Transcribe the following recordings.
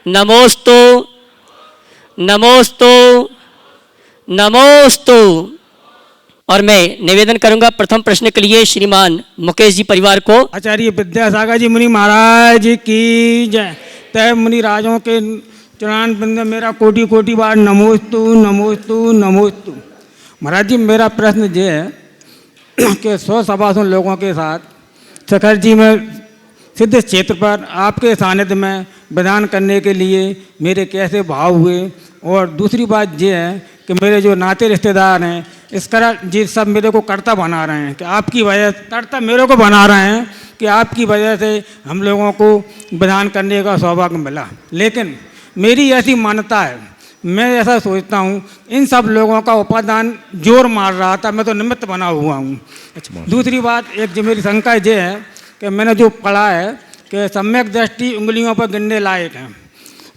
नमोस्तु नमोस्तु नमोस्तु। और मैं निवेदन करूंगा प्रथम प्रश्न के लिए श्रीमान मुकेश जी परिवार को। आचार्य विद्यासागर जी मुनि महाराज की जय। तय मुनि राजों के चरण बिंद मेरा कोटि कोटि बार नमोस्तु नमोस्तु नमोस्तु। महाराज जी मेरा प्रश्न ये है कि 100 सवासों लोगों के साथ सखर जी में सिद्ध क्षेत्र पर आपके सानिध्य में विधान करने के लिए मेरे कैसे भाव हुए। और दूसरी बात ये है कि मेरे जो नाते रिश्तेदार हैं इस तरह जी सब मेरे को कर्ता बना रहे हैं कि आपकी वजह कर्ता मेरे को बना रहे हैं कि आपकी वजह से हम लोगों को विधान करने का सौभाग्य मिला। लेकिन मेरी ऐसी मान्यता है, मैं ऐसा सोचता हूँ इन सब लोगों का उपादान जोर मार रहा था, मैं तो निमित्त बना हुआ हूँ। दूसरी बात एक जो मेरी शंका ये है कि मैंने जो पढ़ा है कि सम्यक दृष्टि उंगलियों पर गिनने लायक है।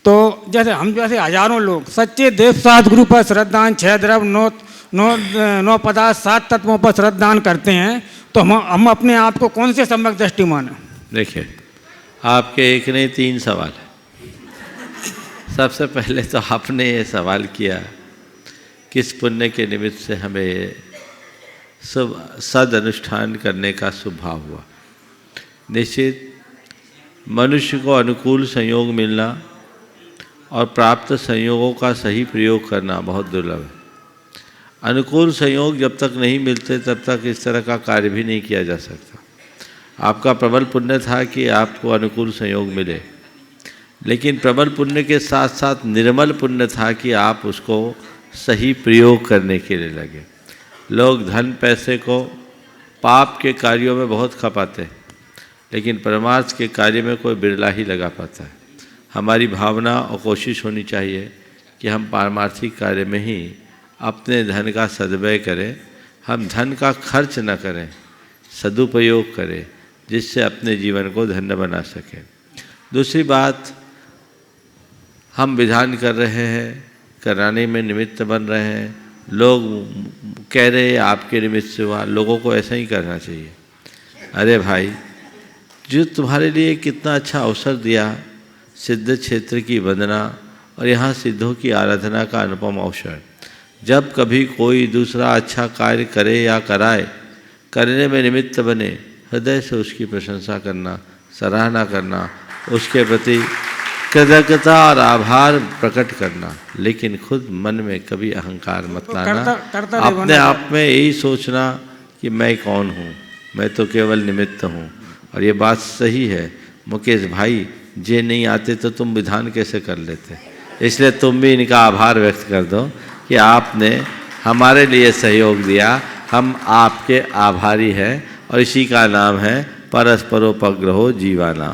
तो जैसे हम जैसे हजारों लोग सच्चे देवशास्त्र गुरु पर श्रद्धान 6 द्रव्य 9 पदार्थ 7 तत्वों पर श्रद्धान करते हैं, तो हम अपने आप को कौन से सम्यक दृष्टि माने? देखिए, आपके एक नहीं 3 सवाल है। सबसे पहले तो आपने ये सवाल किया किस पुण्य के निमित्त से हमें सद अनुष्ठान करने का स्वभाव हुआ। निश्चित मनुष्य को अनुकूल संयोग मिलना और प्राप्त संयोगों का सही प्रयोग करना बहुत दुर्लभ है। अनुकूल संयोग जब तक नहीं मिलते तब तक इस तरह का कार्य भी नहीं किया जा सकता। आपका प्रबल पुण्य था कि आपको अनुकूल संयोग मिले, लेकिन प्रबल पुण्य के साथ साथ निर्मल पुण्य था कि आप उसको सही प्रयोग करने के लिए लगे। लोग धन पैसे को पाप के कार्यों में बहुत खपाते हैं, लेकिन परमार्थ के कार्य में कोई बिरला ही लगा पाता है। हमारी भावना और कोशिश होनी चाहिए कि हम पारमार्थिक कार्य में ही अपने धन का सदुपयोग करें। हम धन का खर्च न करें, सदुपयोग करें, जिससे अपने जीवन को धन्य बना सकें। दूसरी बात, हम विधान कर रहे हैं, कराने में निमित्त बन रहे हैं। लोग कह रहे हैं आपके निमित्त से हुआ, लोगों को ऐसा ही करना चाहिए। अरे भाई, जो तुम्हारे लिए कितना अच्छा अवसर दिया, सिद्ध क्षेत्र की वंदना और यहाँ सिद्धों की आराधना का अनुपम अवसर। जब कभी कोई दूसरा अच्छा कार्य करे या कराए, करने में निमित्त बने, हृदय से उसकी प्रशंसा करना, सराहना करना, उसके प्रति कृतज्ञता और आभार प्रकट करना, लेकिन खुद मन में कभी अहंकार मत लाना। अपने आप में यही सोचना कि मैं कौन हूँ, मैं तो केवल निमित्त हूँ। और ये बात सही है मुकेश भाई, जे नहीं आते तो तुम विधान कैसे कर लेते। इसलिए तुम भी इनका आभार व्यक्त कर दो कि आपने हमारे लिए सहयोग दिया। हम आपके आभारी हैं और इसी का नाम है परस्परोपग्रहो जीवाना।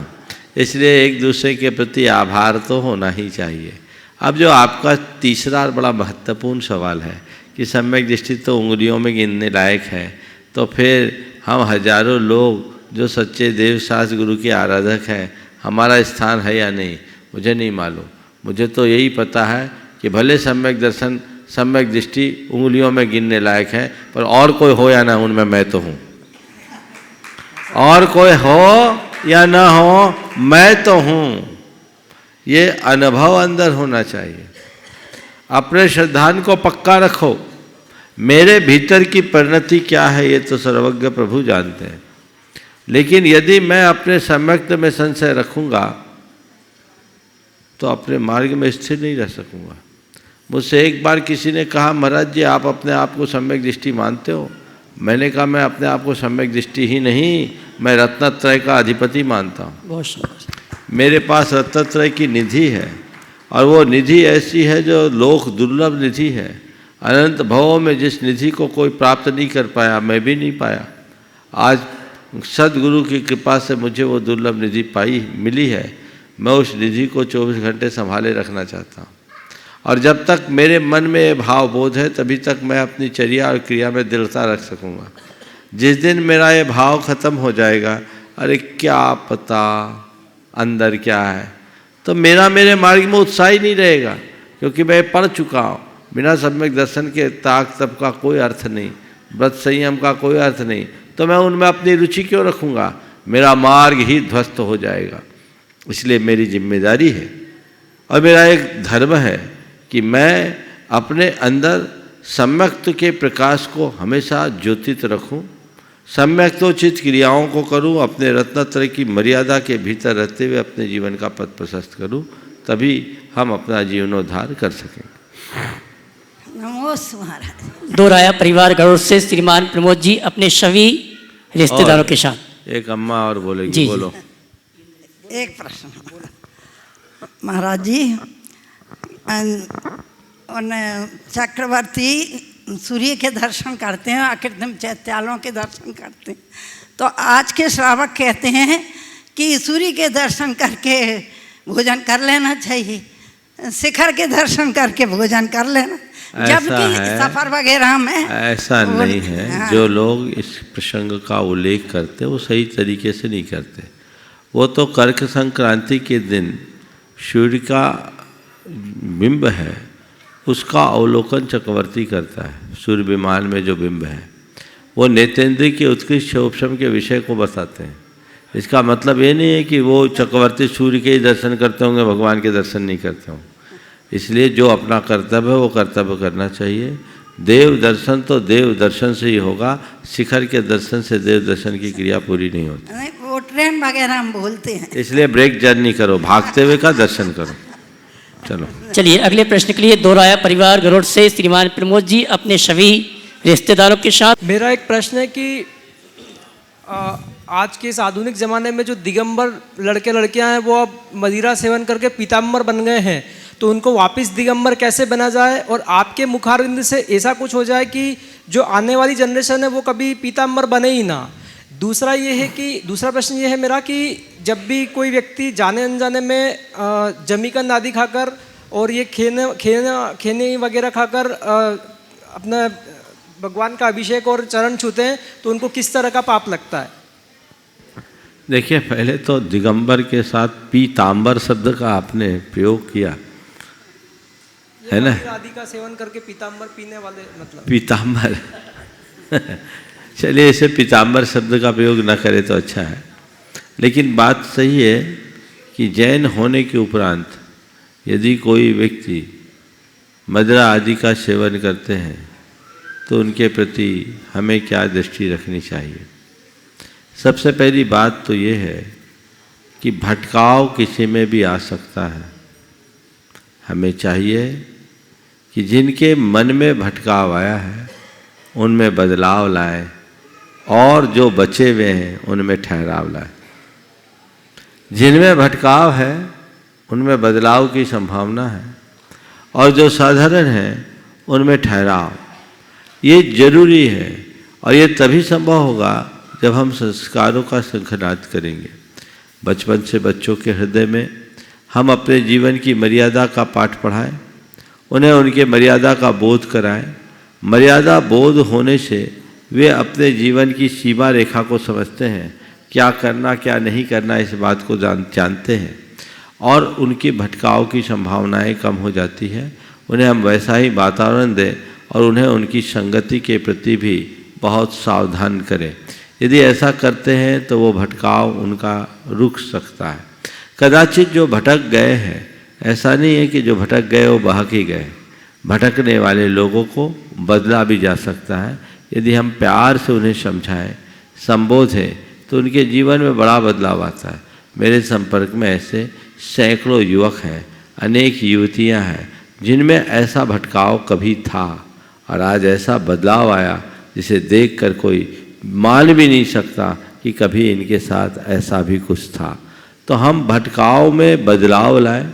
इसलिए एक दूसरे के प्रति आभार तो होना ही चाहिए। अब जो आपका तीसरा और बड़ा महत्वपूर्ण सवाल है कि सम्यक दृष्टि तो उंगलियों में गिनने लायक है, तो फिर हम हजारों लोग जो सच्चे देवशास्त्र गुरु के आराधक हैं, हमारा स्थान है या नहीं, मुझे नहीं मालूम। मुझे तो यही पता है कि भले सम्यक दर्शन सम्यक दृष्टि उंगलियों में गिनने लायक है, पर और कोई हो या ना, उनमें मैं तो हूँ। और कोई हो या ना हो, मैं तो हूँ। ये अनुभव अंदर होना चाहिए। अपने श्रद्धान को पक्का रखो। मेरे भीतर की परिणति क्या है ये तो सर्वज्ञ प्रभु जानते हैं, लेकिन यदि मैं अपने सम्यक्त में संशय रखूँगा तो अपने मार्ग में स्थिर नहीं रह सकूँगा। मुझसे एक बार किसी ने कहा, महाराज जी आप अपने आप को सम्यक दृष्टि मानते हो? मैंने कहा मैं अपने आप को सम्यक दृष्टि ही नहीं, मैं रत्नत्रय का अधिपति मानता हूँ। मेरे पास रत्नत्रय की निधि है, और वो निधि ऐसी है जो लोक दुर्लभ निधि है। अनंत भवों में जिस निधि को कोई प्राप्त नहीं कर पाया, मैं भी नहीं पाया, आज सदगुरु की कृपा से मुझे वो दुर्लभ निधि मिली है। मैं उस निधि को 24 घंटे संभाले रखना चाहता हूँ। और जब तक मेरे मन में ये भाव बोध है तभी तक मैं अपनी चर्या और क्रिया में दृढ़ता रख सकूँगा। जिस दिन मेरा ये भाव खत्म हो जाएगा, अरे क्या पता अंदर क्या है, तो मेरे मार्ग में उत्साह ही नहीं रहेगा, क्योंकि मैं पढ़ चुका हूँ। बिना सम्यक दर्शन के ताक तप का कोई अर्थ नहीं, व्रत संयम का कोई अर्थ नहीं, तो मैं उनमें अपनी रुचि क्यों रखूँगा? मेरा मार्ग ही ध्वस्त हो जाएगा। इसलिए मेरी जिम्मेदारी है और मेरा एक धर्म है कि मैं अपने अंदर सम्यक्त के प्रकाश को हमेशा ज्योतित रखूं, सम्यक्तोचित क्रियाओं को करूं, अपने रत्नत्रय की मर्यादा के भीतर रहते हुए अपने जीवन का पथ प्रशस्त करूं, तभी हम अपना जीवनोद्धार कर सकेंगे। नमोस्तु महाराज। दोराया परिवार गरुड़ से श्रीमान प्रमोद जी अपने सभी रिश्तेदारों के साथ। एक अम्मा और बोलेगी, जी, बोलो। एक प्रश्न महाराज जी, चक्रवर्ती सूर्य के दर्शन करते हैं, आकृतिम चैत्यालों के दर्शन करते हैं, तो आज के श्रावक कहते हैं कि सूर्य के दर्शन करके भोजन कर लेना चाहिए, शिखर के दर्शन करके भोजन कर लेना, जबकि सफर वगैरह में ऐसा नहीं है। हाँ। जो लोग इस प्रसंग का उल्लेख करते वो सही तरीके से नहीं करते। वो तो कर्क संक्रांति के दिन सूर्य का बिंब है, उसका अवलोकन चक्रवर्ती करता है। सूर्य विमान में जो बिंब है वो नेत्रेंद्रिय के उत्कृष्ट उपशम के विषय को बताते हैं। इसका मतलब ये नहीं है कि वो चक्रवर्ती सूर्य के ही दर्शन करते होंगे, भगवान के दर्शन नहीं करते होंगे। इसलिए जो अपना कर्तव्य है वो कर्तव्य करना चाहिए। देव दर्शन तो देव दर्शन से ही होगा, शिखर के दर्शन से देव दर्शन की क्रिया पूरी नहीं होती। नहीं, वो ट्रेन वगैरह हम बोलते हैं, इसलिए ब्रेक जर्नी करो, भागते हुए का दर्शन करो। चलो चलिए अगले प्रश्न के लिए दोराया परिवार गरुड़ से श्रीमान प्रमोद जी अपने सभी रिश्तेदारों के साथ। मेरा एक प्रश्न है कि आज के इस आधुनिक ज़माने में जो दिगंबर लड़के लड़कियां हैं वो अब मदिरा सेवन करके पीताम्बर बन गए हैं, तो उनको वापस दिगंबर कैसे बना जाए और आपके मुखारविंद से ऐसा कुछ हो जाए कि जो आने वाली जनरेशन है वो कभी पीताम्बर बने ही ना। दूसरा प्रश्न ये है मेरा कि जब भी कोई व्यक्ति जाने अनजाने में जमीकंद आदि खाकर और ये खेने वगैरह खाकर अपना भगवान का अभिषेक और चरण छूते हैं तो उनको किस तरह का पाप लगता है? देखिए, पहले तो दिगंबर के साथ पीताम्बर शब्द का आपने प्रयोग किया है ना, आदि का सेवन करके पीताम्बर पीने वाले, मतलब पीताम्बर चलिए इसे पीताम्बर शब्द का प्रयोग न करे तो अच्छा है। लेकिन बात सही है कि जैन होने के उपरांत यदि कोई व्यक्ति मदिरा आदि का सेवन करते हैं तो उनके प्रति हमें क्या दृष्टि रखनी चाहिए। सबसे पहली बात तो ये है कि भटकाव किसी में भी आ सकता है। हमें चाहिए कि जिनके मन में भटकाव आया है उनमें बदलाव लाए और जो बचे हुए हैं उनमें ठहराव लाए। जिनमें भटकाव है उनमें बदलाव की संभावना है और जो साधारण है उनमें ठहराव, ये जरूरी है। और ये तभी संभव होगा जब हम संस्कारों का संघनाद करेंगे। बचपन से बच्चों के हृदय में हम अपने जीवन की मर्यादा का पाठ पढ़ाएं, उन्हें उनके मर्यादा का बोध कराएं। मर्यादा बोध होने से वे अपने जीवन की सीमा रेखा को समझते हैं, क्या करना क्या नहीं करना इस बात को जानते हैं और उनकी भटकाव की संभावनाएं कम हो जाती है। उन्हें हम वैसा ही वातावरण दें और उन्हें उनकी संगति के प्रति भी बहुत सावधान करें। यदि ऐसा करते हैं तो वो भटकाव उनका रुक सकता है। कदाचित जो भटक गए हैं, ऐसा नहीं है कि जो भटक गए वो बहक ही गए। भटकने वाले लोगों को बदला भी जा सकता है। यदि हम प्यार से उन्हें समझाएं, संबोधें, तो उनके जीवन में बड़ा बदलाव आता है। मेरे संपर्क में ऐसे सैकड़ों युवक हैं, अनेक युवतियां हैं जिनमें ऐसा भटकाव कभी था और आज ऐसा बदलाव आया जिसे देखकर कोई मान भी नहीं सकता कि कभी इनके साथ ऐसा भी कुछ था। तो हम भटकाव में बदलाव लाएं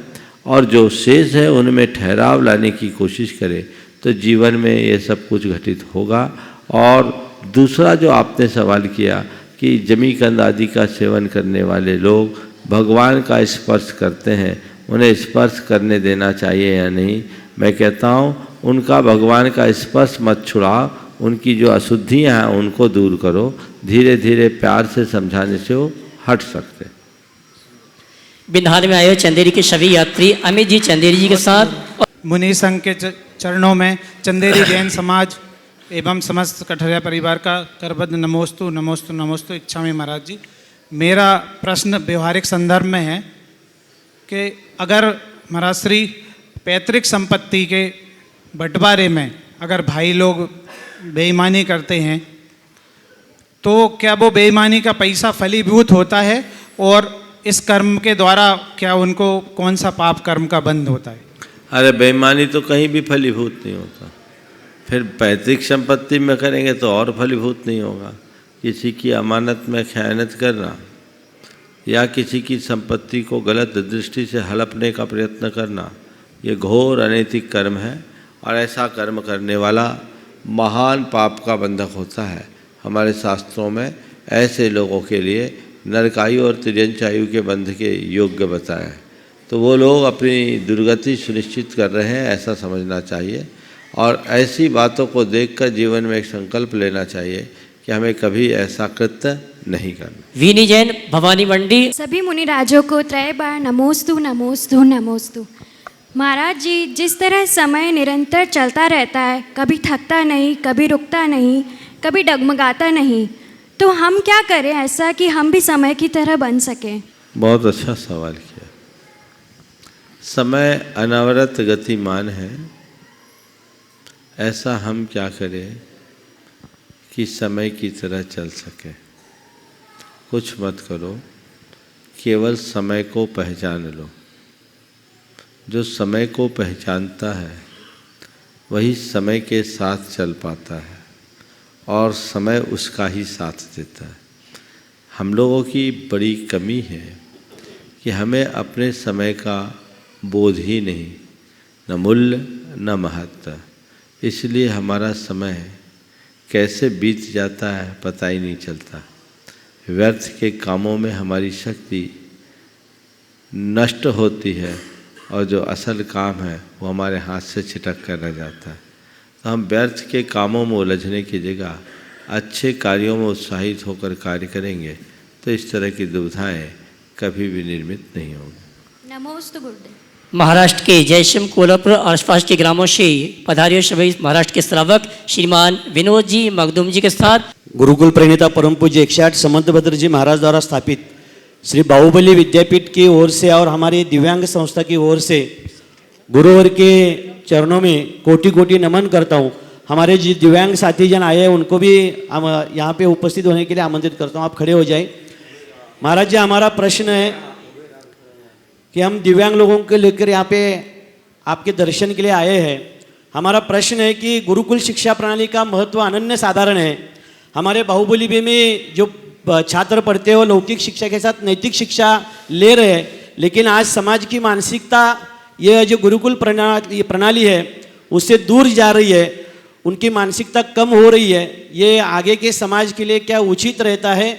और जो शेष है उनमें ठहराव लाने की कोशिश करें तो जीवन में ये सब कुछ घटित होगा। और दूसरा जो आपने सवाल किया कि जमीकंद आदि का सेवन करने वाले लोग भगवान का स्पर्श करते हैं, उन्हें स्पर्श करने देना चाहिए या नहीं, मैं कहता हूँ उनका भगवान का स्पर्श मत छुड़ाओ, उनकी जो अशुद्धियाँ हैं उनको दूर करो। धीरे धीरे प्यार से समझाने से वो हट सकते। बिंधाल में आए हुए चंदेरी के सभी यात्री अमित जी चंदेरी जी के साथ। मुनि संघ के चरणों में चंदेरी जैन समाज एवं समस्त कठरिया परिवार का करबद्ध नमोस्तु नमोस्तु नमोस्तु इच्छा में महाराज जी। मेरा प्रश्न व्यवहारिक संदर्भ में है कि अगर महाराज श्री पैतृक संपत्ति के बंटवारे में अगर भाई लोग बेईमानी करते हैं तो क्या वो बेईमानी का पैसा फलीभूत होता है, और इस कर्म के द्वारा क्या उनको कौन सा पाप कर्म का बंध होता है? अरे बेईमानी तो कहीं भी फलीभूत नहीं होता, फिर पैतृक संपत्ति में करेंगे तो और फलीभूत नहीं होगा। किसी की अमानत में खयानत करना या किसी की संपत्ति को गलत दृष्टि से हड़पने का प्रयत्न करना, ये घोर अनैतिक कर्म है और ऐसा कर्म करने वाला महान पाप का बंधक होता है। हमारे शास्त्रों में ऐसे लोगों के लिए नरकायु और तिर्यंचायु के बंध के योग्य बताया है। तो वो लोग अपनी दुर्गति सुनिश्चित कर रहे हैं, ऐसा समझना चाहिए और ऐसी बातों को देखकर जीवन में एक संकल्प लेना चाहिए कि हमें कभी ऐसा कृत्य नहीं करना। वीनी जैन, भवानी मंडी। सभी मुनिराजों को त्रय बार नमोस्तु नमोस्तु नमोस्तु। महाराज जी, जिस तरह समय निरंतर चलता रहता है, कभी थकता नहीं, कभी रुकता नहीं, कभी डगमगाता नहीं, तो हम क्या करें ऐसा कि हम भी समय की तरह बन सकें? बहुत अच्छा सवाल किया। समय अनवरत गतिमान है, ऐसा हम क्या करें कि समय की तरह चल सके। कुछ मत करो, केवल समय को पहचान लो। जो समय को पहचानता है वही समय के साथ चल पाता है और समय उसका ही साथ देता है। हम लोगों की बड़ी कमी है कि हमें अपने समय का बोध ही नहीं, न मूल्य न महत्व। इसलिए हमारा समय कैसे बीत जाता है पता ही नहीं चलता। व्यर्थ के कामों में हमारी शक्ति नष्ट होती है और जो असल काम है वो हमारे हाथ से छिटक कर रह जाता है। तो हम व्यर्थ के कामों में उलझने की जगह अच्छे कार्यों में उत्साहित होकर कार्य करेंगे तो इस तरह की दुविधाएं कभी भी निर्मित नहीं होंगी। नमोस्तु गुरुदेव। महाराष्ट्र के जयसिंह, कोल्हापुर और आसपास के ग्रामों से पधारे सभी महाराष्ट्र के श्रावक श्रीमान विनोद जी, मखदूम जी के साथ गुरुकुल प्रणेता परम पूज्य 108 समंतभद्र जी महाराज द्वारा स्थापित श्री बाहुबली विद्यापीठ की ओर से और हमारी दिव्यांग संस्था की ओर से गुरुवर के चरणों में कोटि कोटि नमन करता हूँ। हमारे जो दिव्यांग साथी जन आए हैं उनको भी यहाँ पे उपस्थित होने के लिए आमंत्रित करता हूँ। आप खड़े हो जाए। महाराज जी, हमारा प्रश्न है कि हम दिव्यांग लोगों को लेकर यहाँ पे आपके दर्शन के लिए आए हैं। हमारा प्रश्न है कि गुरुकुल शिक्षा प्रणाली का महत्व अनन्य साधारण है। हमारे बाहुबली में जो छात्र पढ़ते हो लौकिक शिक्षा के साथ नैतिक शिक्षा ले रहे हैं, लेकिन आज समाज की मानसिकता ये जो गुरुकुल प्रणाली है उससे दूर जा रही है, उनकी मानसिकता कम हो रही है। ये आगे के समाज के लिए क्या उचित रहता है?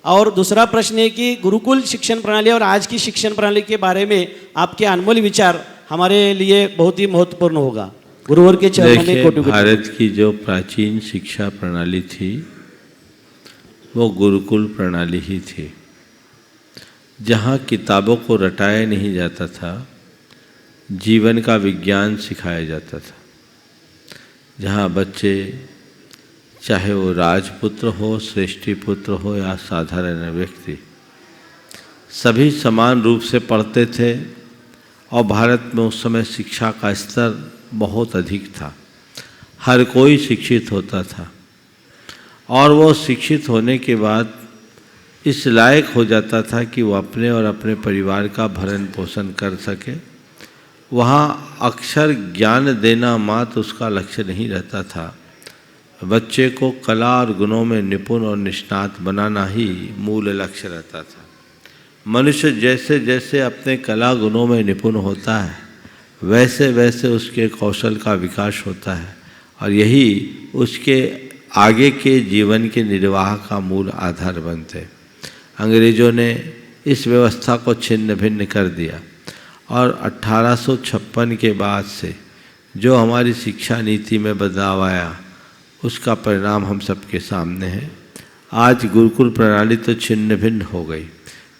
और दूसरा प्रश्न है कि गुरुकुल शिक्षण प्रणाली और आज की शिक्षण प्रणाली के बारे में आपके अनमोल विचार हमारे लिए बहुत ही महत्वपूर्ण होगा। गुरुवर के चरणों में कोटि कोटि। भारत की जो प्राचीन शिक्षा प्रणाली थी वो गुरुकुल प्रणाली ही थी, जहाँ किताबों को रटाया नहीं जाता था, जीवन का विज्ञान सिखाया जाता था। जहाँ बच्चे चाहे वो राजपुत्र हो, श्रेष्ठी पुत्र हो या साधारण व्यक्ति, सभी समान रूप से पढ़ते थे और भारत में उस समय शिक्षा का स्तर बहुत अधिक था। हर कोई शिक्षित होता था और वो शिक्षित होने के बाद इस लायक हो जाता था कि वो अपने और अपने परिवार का भरण पोषण कर सके। वहाँ अक्षर ज्ञान देना मात्र उसका लक्ष्य नहीं रहता था, बच्चे को कला और गुणों में निपुण और निष्णात बनाना ही मूल लक्ष्य रहता था। मनुष्य जैसे जैसे अपने कला गुणों में निपुण होता है वैसे वैसे उसके कौशल का विकास होता है और यही उसके आगे के जीवन के निर्वाह का मूल आधार बनते। अंग्रेज़ों ने इस व्यवस्था को छिन्न भिन्न कर दिया और 1856 के बाद से जो हमारी शिक्षा नीति में बदलाव आया उसका परिणाम हम सबके सामने है। आज गुरुकुल प्रणाली तो छिन्न भिन्न हो गई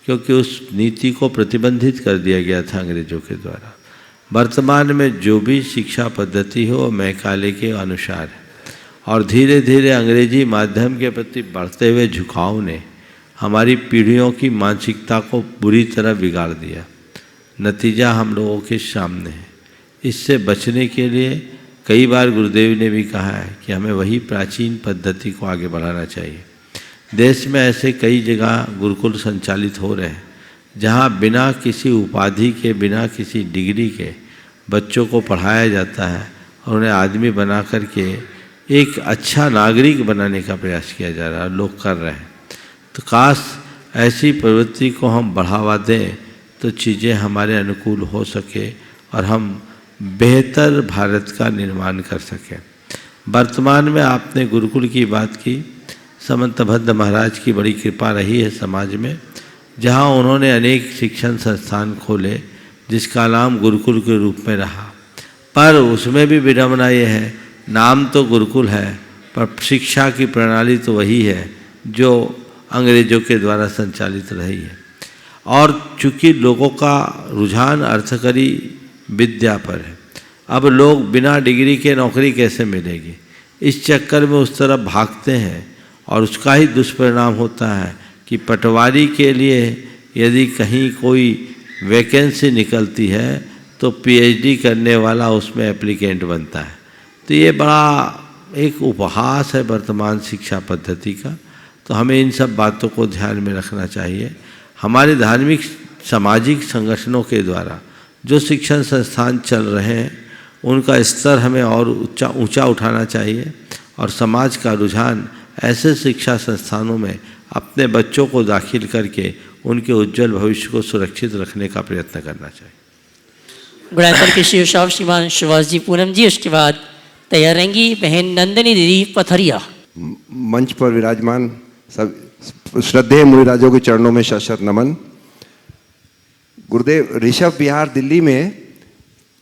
क्योंकि उस नीति को प्रतिबंधित कर दिया गया था अंग्रेज़ों के द्वारा। वर्तमान में जो भी शिक्षा पद्धति हो मैकाले के अनुसार है और धीरे धीरे अंग्रेजी माध्यम के प्रति बढ़ते हुए झुकाव ने हमारी पीढ़ियों की मानसिकता को बुरी तरह बिगाड़ दिया। नतीजा हम लोगों के सामने है। इससे बचने के लिए कई बार गुरुदेव ने भी कहा है कि हमें वही प्राचीन पद्धति को आगे बढ़ाना चाहिए। देश में ऐसे कई जगह गुरुकुल संचालित हो रहे हैं जहाँ बिना किसी उपाधि के, बिना किसी डिग्री के बच्चों को पढ़ाया जाता है और उन्हें आदमी बना करके एक अच्छा नागरिक बनाने का प्रयास किया जा रहा है, लोग कर रहे हैं। तो काश ऐसी प्रवृत्ति को हम बढ़ावा दें तो चीज़ें हमारे अनुकूल हो सके और हम बेहतर भारत का निर्माण कर सकें। वर्तमान में आपने गुरुकुल की बात की, समंतभद्र महाराज की बड़ी कृपा रही है समाज में, जहाँ उन्होंने अनेक शिक्षण संस्थान खोले जिसका नाम गुरुकुल के रूप में रहा। पर उसमें भी विडंबना ये है, नाम तो गुरुकुल है पर शिक्षा की प्रणाली तो वही है जो अंग्रेज़ों के द्वारा संचालित रही है। और चूँकि लोगों का रुझान अर्थकरी विद्या पर है, अब लोग बिना डिग्री के नौकरी कैसे मिलेगी, इस चक्कर में उस तरफ भागते हैं और उसका ही दुष्परिणाम होता है कि पटवारी के लिए यदि कहीं कोई वैकेंसी निकलती है तो पीएचडी करने वाला उसमें एप्लीकेंट बनता है। तो ये बड़ा एक उपहास है वर्तमान शिक्षा पद्धति का। तो हमें इन सब बातों को ध्यान में रखना चाहिए। हमारे धार्मिक सामाजिक संगठनों के द्वारा जो शिक्षण संस्थान चल रहे हैं उनका स्तर हमें और ऊंचा उठाना चाहिए और समाज का रुझान ऐसे शिक्षा संस्थानों में अपने बच्चों को दाखिल करके उनके उज्जवल भविष्य को सुरक्षित रखने का प्रयत्न करना चाहिए। गुड़ाकर के शिव साहब श्रीमान सुभाष जी पूनम जी, उसके बाद तैयार रहेंगी बहन नंदिनी दीदी पथरिया। मंच पर विराजमान सब श्रद्धेय मुनिराजों के चरणों में शत नमन। गुरुदेव, ऋषभ विहार दिल्ली में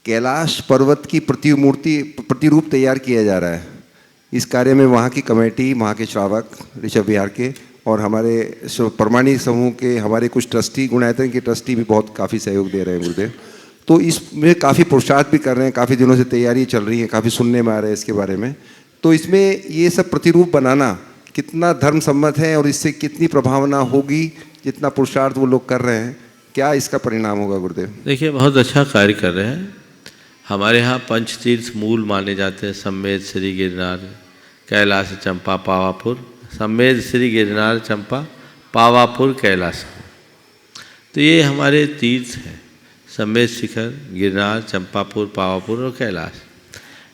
कैलाश पर्वत की प्रतिरूप तैयार किया जा रहा है। इस कार्य में वहाँ की कमेटी, वहाँ के श्रावक ऋषभ विहार के और हमारे परमाणु समूह के हमारे कुछ ट्रस्टी, गुणायतन के ट्रस्टी भी बहुत काफ़ी सहयोग दे रहे हैं गुरुदेव। तो इसमें काफ़ी पुरुषार्थ भी कर रहे हैं, काफ़ी दिनों से तैयारी चल रही है, काफ़ी सुनने में आ रहा है इसके बारे में। तो इसमें ये सब प्रतिरूप बनाना कितना धर्म सम्मत है और इससे कितनी प्रभावना होगी, जितना पुरुषार्थ वो लोग कर रहे हैं, क्या इसका परिणाम होगा गुरुदेव? देखिए, बहुत अच्छा कार्य कर रहे हैं। हमारे यहाँ पंचतीर्थ मूल माने जाते हैं, सम्मेद, श्री गिरनार, कैलाश, चंपा, पावापुर। सम्मेद, श्री गिरनार, चंपा, पावापुर, कैलाश। तो ये हमारे तीर्थ हैं, सम्मेद शिखर, गिरनार, चंपापुर, पावापुर और कैलाश।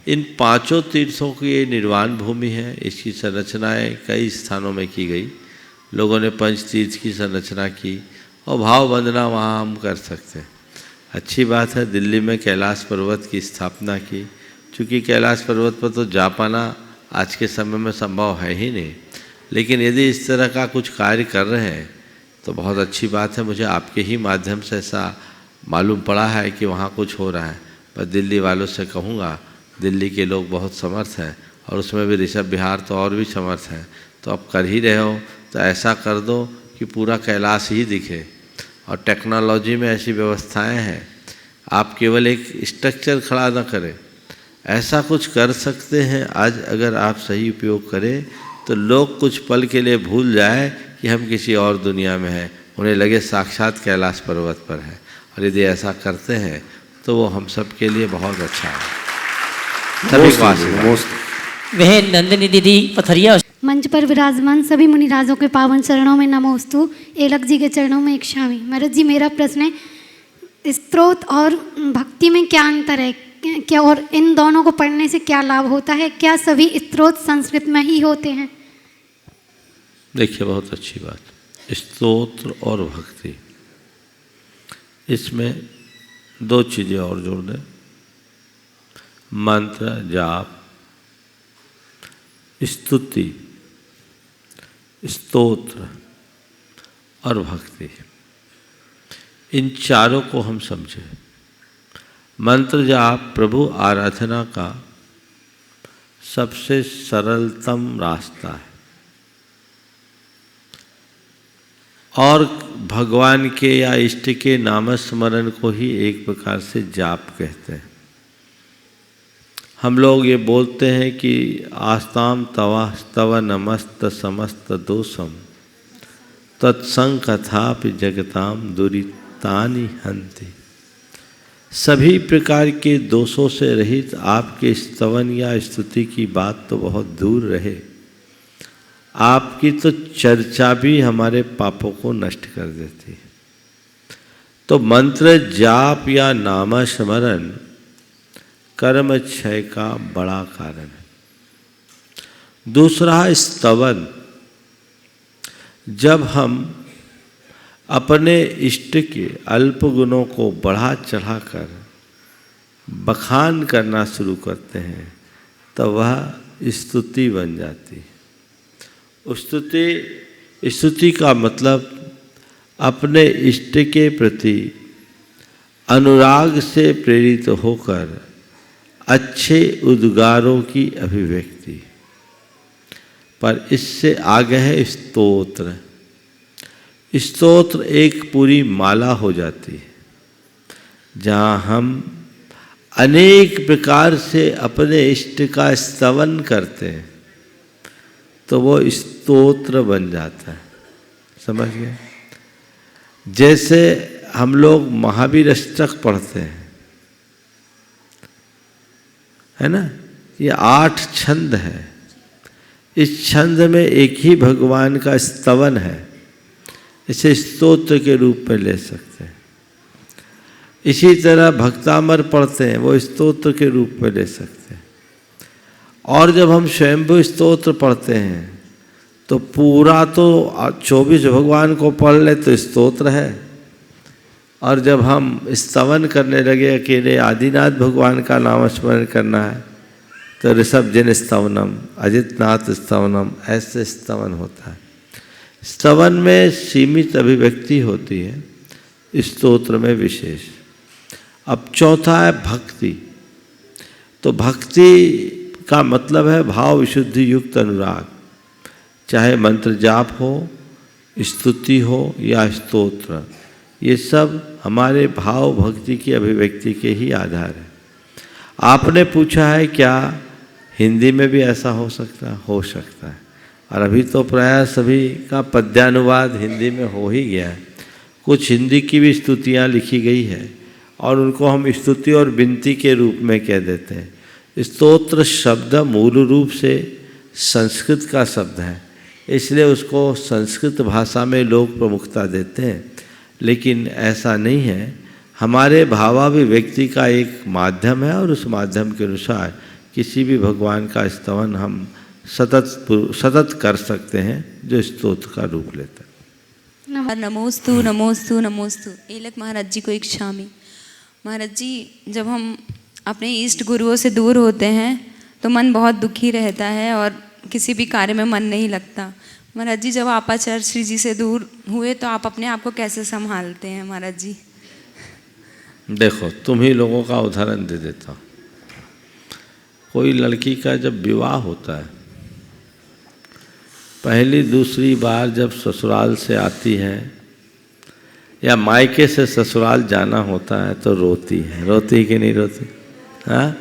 इन पांचों तीर्थों की ये निर्वाण भूमि है। इसकी संरचनाएं कई स्थानों में की गई। लोगों ने पंच तीर्थ की संरचना की और भाव वंदना वहाँ हम कर सकते हैं। अच्छी बात है, दिल्ली में कैलाश पर्वत की स्थापना की। चूँकि कैलाश पर्वत पर तो जा पाना आज के समय में संभव है ही नहीं, लेकिन यदि इस तरह का कुछ कार्य कर रहे हैं तो बहुत अच्छी बात है। मुझे आपके ही माध्यम से ऐसा मालूम पड़ा है कि वहाँ कुछ हो रहा है। पर दिल्ली वालों से कहूँगा, दिल्ली के लोग बहुत समर्थ हैं और उसमें भी ऋषभ विहार तो और भी समर्थ हैं। तो अब कर ही रहे हो तो ऐसा कर दो कि पूरा कैलाश ही दिखे। और टेक्नोलॉजी में ऐसी व्यवस्थाएं हैं, आप केवल एक स्ट्रक्चर खड़ा ना करें, ऐसा कुछ कर सकते हैं। आज अगर आप सही उपयोग करें तो लोग कुछ पल के लिए भूल जाए कि हम किसी और दुनिया में हैं, उन्हें लगे साक्षात कैलाश पर्वत पर है। और यदि ऐसा करते हैं तो वो हम सब के लिए बहुत अच्छा है। सभी को आशीर्वाद। बहन नंदिनी दीदी पथरिया। मंच पर विराजमान सभी मुनिराजों के पावन चरणों में नमोस्तु। एलक जी के चरणों में एक शामी। महाराज जी, मेरा प्रश्न है, स्तोत्र और भक्ति में क्या अंतर है, क्या और इन दोनों को पढ़ने से क्या लाभ होता है? क्या सभी स्तोत्र संस्कृत में ही होते हैं? देखिए, बहुत अच्छी बात। स्तोत्र और भक्ति, इसमें दो चीज़ें और जोड़ दें। मंत्र, जाप, स्तुति, स्तोत्र और भक्ति, इन चारों को हम समझें। मंत्र जाप प्रभु आराधना का सबसे सरलतम रास्ता है और भगवान के या इष्ट के नामस्मरण को ही एक प्रकार से जाप कहते हैं। हम लोग ये बोलते हैं कि आस्ताम तव नमस्त समस्त दोषम तत्संग कथापि जगताम दुरितानि हन्ति। सभी प्रकार के दोषों से रहित आपके स्तवन या स्तुति की बात तो बहुत दूर रहे, आपकी तो चर्चा भी हमारे पापों को नष्ट कर देती है। तो मंत्र जाप या नाम स्मरण कर्म क्षय का बड़ा कारण है। दूसरा स्तवन, जब हम अपने इष्ट के अल्प गुणों को बढ़ा चढ़ाकर बखान करना शुरू करते हैं तो वह स्तुति बन जाती है। स्तुति का मतलब अपने इष्ट के प्रति अनुराग से प्रेरित होकर अच्छे उद्गारों की अभिव्यक्ति। पर इससे आगे है स्तोत्र। स्तोत्र एक पूरी माला हो जाती है, जहाँ हम अनेक प्रकार से अपने इष्ट का स्तवन करते हैं तो वो स्तोत्र बन जाता है। समझ गए? जैसे हम लोग महावीर अष्टक पढ़ते हैं, है ना, ये 8 छंद है। इस छंद में एक ही भगवान का स्तवन है, इसे स्तोत्र के रूप में ले सकते हैं। इसी तरह भक्तामर पढ़ते हैं, वो स्तोत्र के रूप में ले सकते हैं। और जब हम स्वयंभू स्तोत्र पढ़ते हैं तो पूरा तो 24 भगवान को पढ़ ले तो स्तोत्र है, और जब हम स्तवन करने लगे अकेले आदिनाथ भगवान का नाम स्मरण करना है तो ऋषभजन स्तवनम, अजितनाथ स्तवनम, ऐसे स्तवन होता है। स्तवन में सीमित अभिव्यक्ति होती है, स्तोत्र में विशेष। अब चौथा है भक्ति। तो भक्ति का मतलब है भाव विशुद्धि युक्त अनुराग। चाहे मंत्र जाप हो, स्तुति हो या स्तोत्र, ये सब हमारे भाव भक्ति की अभिव्यक्ति के ही आधार है। आपने पूछा है क्या हिंदी में भी ऐसा हो सकता है, और अभी तो प्रायः सभी का पद्यानुवाद हिंदी में हो ही गया है। कुछ हिंदी की भी स्तुतियाँ लिखी गई है और उनको हम स्तुति और विनती के रूप में कह देते हैं। स्तोत्र शब्द मूल रूप से संस्कृत का शब्द है, इसलिए उसको संस्कृत भाषा में लोग प्रमुखता देते हैं, लेकिन ऐसा नहीं है। हमारे भावाभिव्यक्ति का एक माध्यम है और उस माध्यम के अनुसार किसी भी भगवान का स्तवन हम सतत कर सकते हैं, जो स्तोत्र का रूप लेता है। नमोस्तु नमोस्तु नमोस्तु। एलक महाराज जी को एक शामी। महाराज जी, जब हम अपने इष्ट गुरुओं से दूर होते हैं तो मन बहुत दुखी रहता है और किसी भी कार्य में मन नहीं लगता। महाराज जी, जब आप आचार्य श्री जी से दूर हुए तो आप अपने आप को कैसे संभालते हैं महाराज जी? देखो, तुम ही लोगों का उदाहरण दे देता हूँ। कोई लड़की का जब विवाह होता है, पहली दूसरी बार जब ससुराल से आती है या मायके से ससुराल जाना होता है तो रोती है। रोती कि नहीं रोती? हाँ।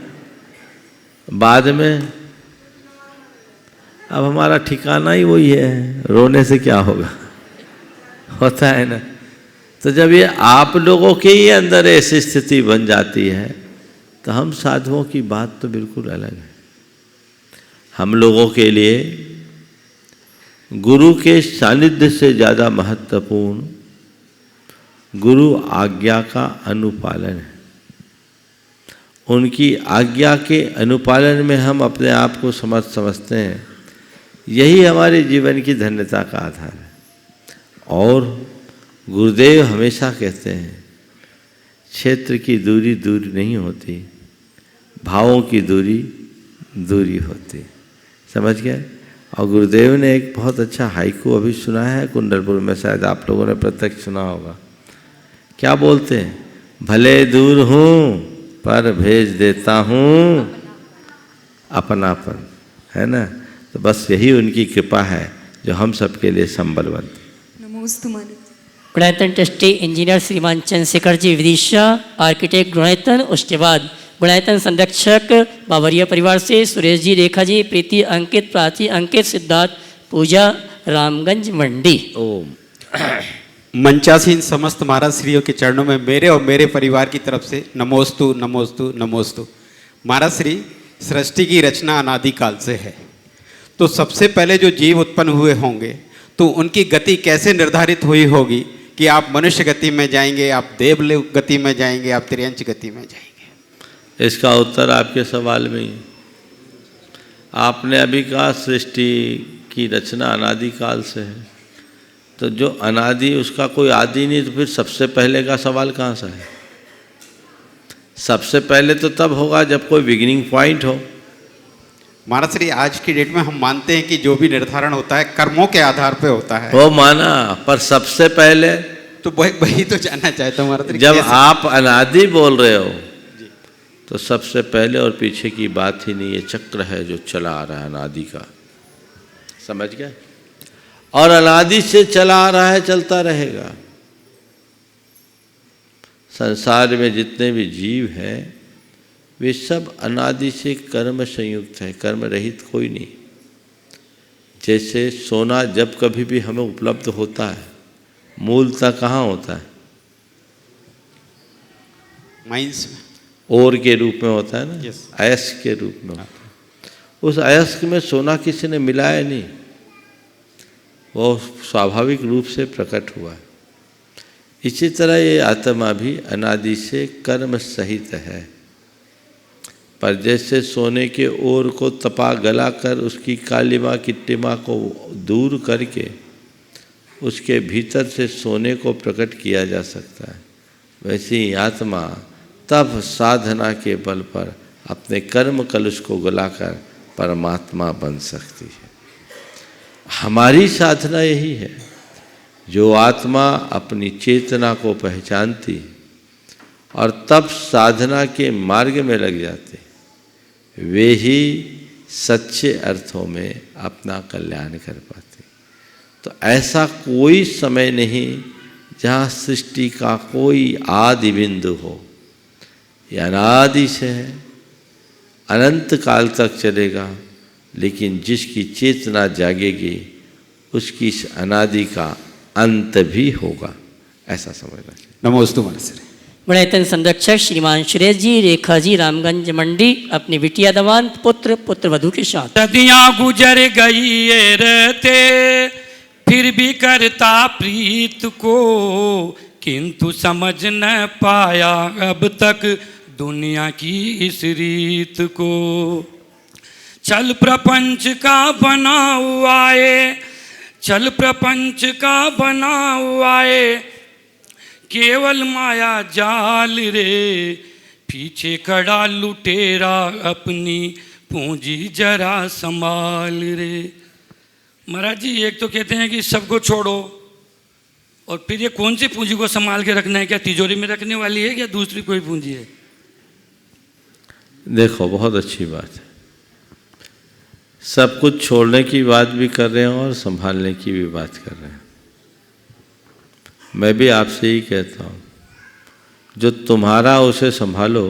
बाद में अब हमारा ठिकाना ही वही है, रोने से क्या होगा, होता है ना। तो जब ये आप लोगों के ही अंदर ऐसी स्थिति बन जाती है तो हम साधुओं की बात तो बिल्कुल अलग है। हम लोगों के लिए गुरु के सानिध्य से ज़्यादा महत्वपूर्ण गुरु आज्ञा का अनुपालन है। उनकी आज्ञा के अनुपालन में हम अपने आप को समझते हैं, यही हमारे जीवन की धन्यता का आधार है। और गुरुदेव हमेशा कहते हैं, क्षेत्र की दूरी दूरी नहीं होती, भावों की दूरी दूरी होती। समझ गए? और गुरुदेव ने एक बहुत अच्छा हाइकू अभी सुना है कुंडलपुर में, शायद आप लोगों ने प्रत्यक्ष सुना होगा। क्या बोलते हैं? भले दूर हूँ पर भेज देता हूँ अपनापन, है ना। तो बस यही उनकी कृपा है जो हम सबके लिए संबल बनती। नमोस्तु महाराज। गुणायतन ट्रस्टी इंजीनियर श्रीमान चंद्रशेखर जी विदिशा, आर्किटेक्ट गुणायतन, उसके बाद गुणायतन संरक्षक बावरिया परिवार से सुरेश जी, रेखा जी, प्रीति, अंकित, प्राची, अंकित, सिद्धार्थ, पूजा, रामगंज मंडी। ओम। मंचासीन समस्त महाराज श्रीयों के चरणों में मेरे और मेरे परिवार की तरफ से नमोस्तु नमोस्तु नमोस्तु। महाराज श्री, सृष्टि की रचना अनादिकाल से है, तो सबसे पहले जो जीव उत्पन्न हुए होंगे तो उनकी गति कैसे निर्धारित हुई होगी कि आप मनुष्य गति में जाएंगे, आप देवलोक गति में जाएंगे, आप त्रियंच गति में जाएंगे? इसका उत्तर आपके सवाल में ही। आपने अभी कहा सृष्टि की रचना अनादिकाल से है, तो जो अनादि उसका कोई आदि नहीं, तो फिर सबसे पहले का सवाल कहाँ से है? सबसे पहले तो तब होगा जब कोई बिगिनिंग पॉइंट हो। महाराज श्री, आज की डेट में हम मानते हैं कि जो भी निर्धारण होता है कर्मों के आधार पे होता है। वो माना, पर सबसे पहले तो वही तो जानना चाहता हूँ महाराज श्री। जब आप अनादि बोल रहे हो तो सबसे पहले और पीछे की बात ही नहीं, ये चक्र है जो चला आ रहा है अनादि का, समझ गए? और अनादि से चला आ रहा है, चलता रहेगा। संसार में जितने भी जीव हैं वे सब अनादि से कर्म संयुक्त है, कर्म रहित कोई नहीं। जैसे सोना जब कभी भी हमें उपलब्ध होता है, मूलतः कहाँ होता है? माइंस में, ओर के रूप में होता है ना। Yes. अयस्क के रूप में होता है। उस अयस्क में सोना किसी ने मिलाया नहीं, वो स्वाभाविक रूप से प्रकट हुआ है। इसी तरह ये आत्मा भी अनादि से कर्म सहित है, पर जैसे सोने के ओर को तपा गला कर उसकी कालिमा किट्टिमा को दूर करके उसके भीतर से सोने को प्रकट किया जा सकता है, वैसे ही आत्मा तब साधना के बल पर अपने कर्म कलुष को गलाकर परमात्मा बन सकती है। हमारी साधना यही है, जो आत्मा अपनी चेतना को पहचानती और तब साधना के मार्ग में लग जाते, वे ही सच्चे अर्थों में अपना कल्याण कर पाते। तो ऐसा कोई समय नहीं जहाँ सृष्टि का कोई आदि बिंदु हो। यह अनादि से है, अनंत काल तक चलेगा, लेकिन जिसकी चेतना जागेगी उसकी इस अनादि का अंत भी होगा, ऐसा समझना चाहिए। नमोस्तु महाराज श्री। गुणायतन संरक्षक श्रीमान सुरेश जी, रेखा जी, रामगंज मंडी, अपनी बिटिया दवांत पुत्र पुत्रवधू के साथ। सदियाँ गुजर गई ये रहते, फिर भी करता प्रीत को, किंतु समझ न पाया अब तक दुनिया की इस रीत को। चल प्रपंच का बना हुआ है, चल प्रपंच का बना हुआ है, केवल माया जाल रे, पीछे खड़ा लुटेरा अपनी पूंजी जरा संभाल रे। महाराज जी, एक तो कहते हैं कि सबको छोड़ो, और फिर ये कौन सी पूंजी को संभाल के रखना है? क्या तिजोरी में रखने वाली है, क्या दूसरी कोई पूंजी है? देखो, बहुत अच्छी बात है, सब कुछ छोड़ने की बात भी कर रहे हैं और संभालने की भी बात कर रहे हैं। मैं भी आपसे ही कहता हूँ, जो तुम्हारा उसे संभालो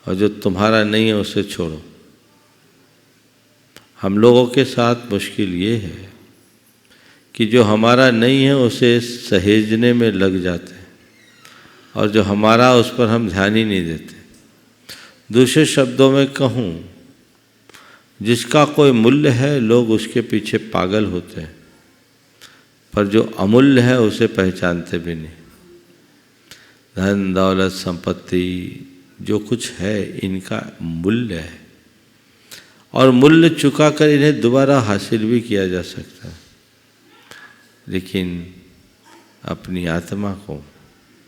और जो तुम्हारा नहीं है उसे छोड़ो। हम लोगों के साथ मुश्किल ये है कि जो हमारा नहीं है उसे सहेजने में लग जाते हैं, और जो हमारा उस पर हम ध्यान ही नहीं देते। दूसरे शब्दों में कहूँ, जिसका कोई मूल्य है लोग उसके पीछे पागल होते हैं, पर जो अमूल्य है उसे पहचानते भी नहीं। धन दौलत संपत्ति जो कुछ है इनका मूल्य है, और मूल्य चुका कर इन्हें दोबारा हासिल भी किया जा सकता है, लेकिन अपनी आत्मा को,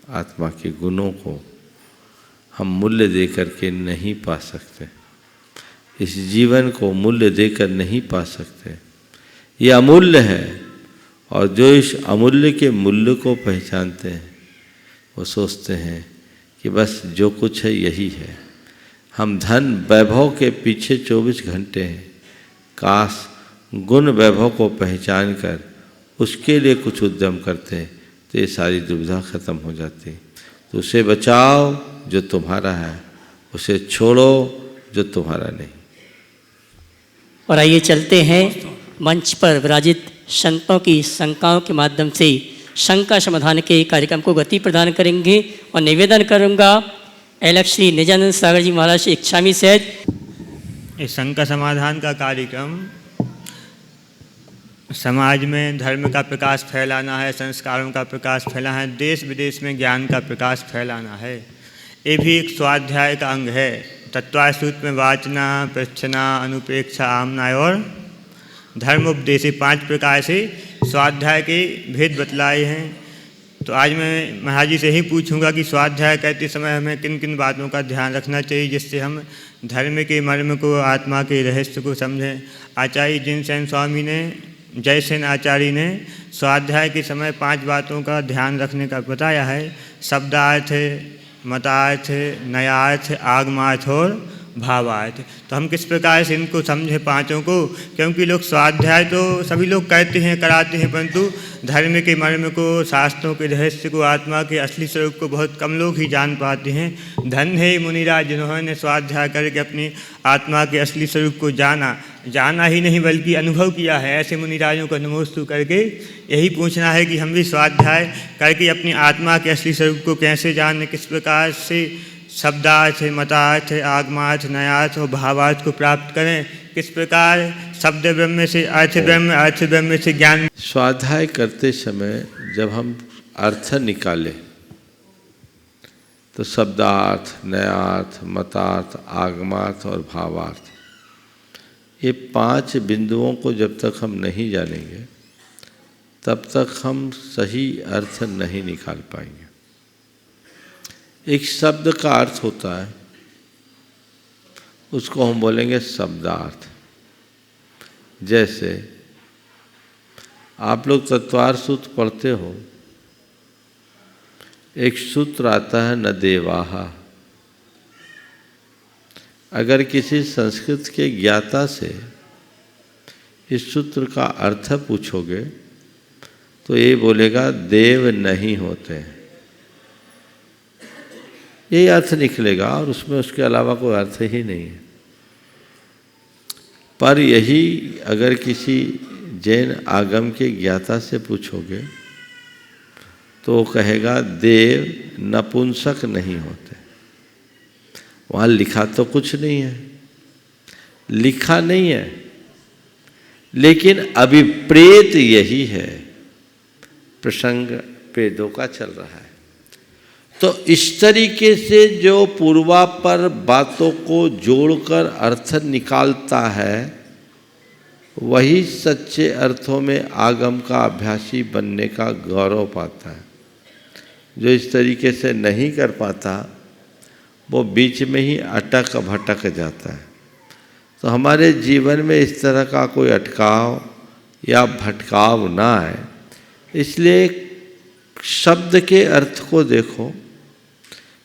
आत्मा के गुणों को हम मूल्य दे करके नहीं पा सकते। इस जीवन को मूल्य देकर नहीं पा सकते, ये अमूल्य है। और जो इस अमूल्य के मूल्य को पहचानते हैं वो सोचते हैं कि बस जो कुछ है यही है। हम धन वैभव के पीछे 24 घंटे हैं, काश गुण वैभव को पहचान कर उसके लिए कुछ उद्यम करते हैं तो ये सारी दुविधा खत्म हो जाती। तो उसे बचाओ जो तुम्हारा है, उसे छोड़ो जो तुम्हारा नहीं। और आइए चलते हैं मंच पर विराजित संतों की शंकाओं के माध्यम से शंका समाधान के कार्यक्रम को गति प्रदान करेंगे और निवेदन करूंगा अलग श्री निजानंद सागर जी महाराज से इच्छामी सहित इस शंका समाधान का कार्यक्रम समाज में धर्म का प्रकाश फैलाना है, संस्कारों का प्रकाश फैलाना है, देश विदेश में ज्ञान का प्रकाश फैलाना है। ये भी एक स्वाध्याय का अंग है। तत्वाय सूत्र में वाचना, प्रच्छना, अनुपेक्षा, आमना और धर्मोपदेश 5 प्रकार से स्वाध्याय के भेद बतलाए हैं। तो आज मैं महाराज जी से ही पूछूंगा कि स्वाध्याय करते समय हमें किन किन बातों का ध्यान रखना चाहिए जिससे हम धर्म के मर्म को, आत्मा के रहस्य को समझें। आचार्य जिनसेन स्वामी ने, जयसेन आचार्य ने स्वाध्याय के समय 5 बातों का ध्यान रखने का बताया है। शब्दार्थ, मतार्थ, नयार्थ, आगमार्थ और भावार्थ। तो हम किस प्रकार से इनको समझें 5 को, क्योंकि लोग स्वाध्याय तो सभी लोग करते हैं, कराते हैं, परंतु धर्म के मर्म को, शास्त्रों के रहस्य को, आत्मा के असली स्वरूप को बहुत कम लोग ही जान पाते हैं। धन्य है मुनिराज जिन्होंने स्वाध्याय करके अपनी आत्मा के असली स्वरूप को जाना ही नहीं बल्कि अनुभव किया है। ऐसे मुनिराजों को नमोस्तु करके यही पूछना है कि हम भी स्वाध्याय करके अपनी आत्मा के असली स्वरूप को कैसे जानें, किस प्रकार से शब्दार्थ, मतार्थ, आगमार्थ, नयार्थ और भावार्थ को प्राप्त करें, किस प्रकार शब्द ब्रह्म से अर्थ ब्रह्म, अर्थ ब्रह्म से ज्ञान। स्वाध्याय करते समय जब हम अर्थ निकालें तो शब्दार्थ, नयार्थ, मतार्थ, आगमार्थ और भावार्थ, ये 5 बिंदुओं को जब तक हम नहीं जानेंगे तब तक हम सही अर्थ नहीं निकाल पाएंगे। एक शब्द का अर्थ होता है, उसको हम बोलेंगे शब्दार्थ। जैसे आप लोग तत्वार सूत्र पढ़ते हो, एक सूत्र आता है न देवाहा। अगर किसी संस्कृत के ज्ञाता से इस सूत्र का अर्थ पूछोगे तो ये बोलेगा देव नहीं होते। ये अर्थ निकलेगा और उसमें उसके अलावा कोई अर्थ ही नहीं है। पर यही अगर किसी जैन आगम के ज्ञाता से पूछोगे तो वो कहेगा देव नपुंसक नहीं होते। वहाँ लिखा तो कुछ नहीं है, लिखा नहीं है, लेकिन अभिप्रेत यही है। प्रसंग पेदों का चल रहा है। तो इस तरीके से जो पूर्वापर बातों को जोड़कर अर्थ निकालता है वही सच्चे अर्थों में आगम का अभ्यासी बनने का गौरव पाता है। जो इस तरीके से नहीं कर पाता वो बीच में ही अटक भटक जाता है। तो हमारे जीवन में इस तरह का कोई अटकाव या भटकाव ना आए, इसलिए शब्द के अर्थ को देखो,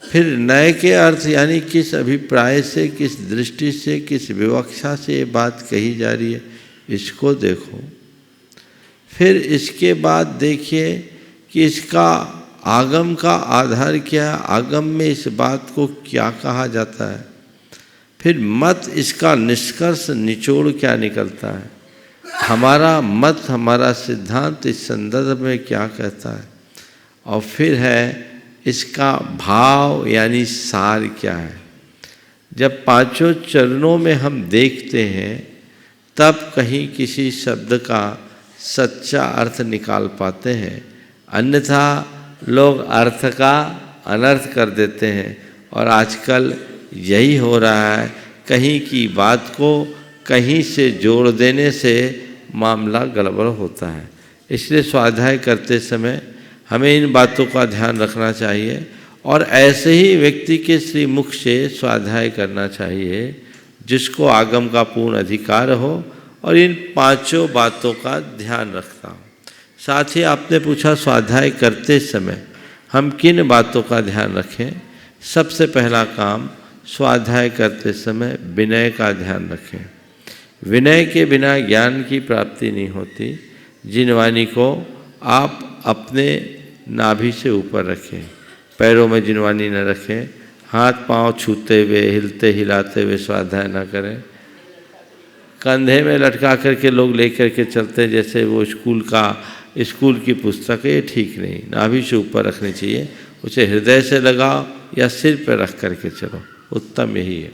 फिर नए के अर्थ यानी किस अभिप्राय से, किस दृष्टि से, किस विवक्षा से ये बात कही जा रही है इसको देखो। फिर इसके बाद देखिए कि इसका आगम का आधार क्या है, आगम में इस बात को क्या कहा जाता है। फिर मत, इसका निष्कर्ष निचोड़ क्या निकलता है, हमारा मत, हमारा सिद्धांत इस संदर्भ में क्या कहता है, और फिर है इसका भाव यानी सार क्या है। जब 5 चरणों में हम देखते हैं तब कहीं किसी शब्द का सच्चा अर्थ निकाल पाते हैं, अन्यथा लोग अर्थ का अनर्थ कर देते हैं। और आजकल यही हो रहा है, कहीं की बात को कहीं से जोड़ देने से मामला गड़बड़ होता है। इसलिए स्वाध्याय करते समय हमें इन बातों का ध्यान रखना चाहिए और ऐसे ही व्यक्ति के श्रीमुख से स्वाध्याय करना चाहिए जिसको आगम का पूर्ण अधिकार हो और इन 5 बातों का ध्यान रखता हो। साथ ही आपने पूछा स्वाध्याय करते समय हम किन बातों का ध्यान रखें। सबसे पहला काम, स्वाध्याय करते समय विनय का ध्यान रखें। विनय के बिना ज्ञान की प्राप्ति नहीं होती। जिनवानी को आप अपने नाभि से ऊपर रखें, पैरों में जिनवानी न रखें, हाथ पांव छूते हुए, हिलते हिलाते हुए स्वाध्याय न करें। कंधे में लटका करके लोग लेकर के चलते हैं जैसे वो स्कूल का स्कूल की पुस्तकें ये ठीक नहीं, नाभि से ऊपर रखनी चाहिए, उसे हृदय से लगाओ या सिर पर रख करके चलो, उत्तम यही है।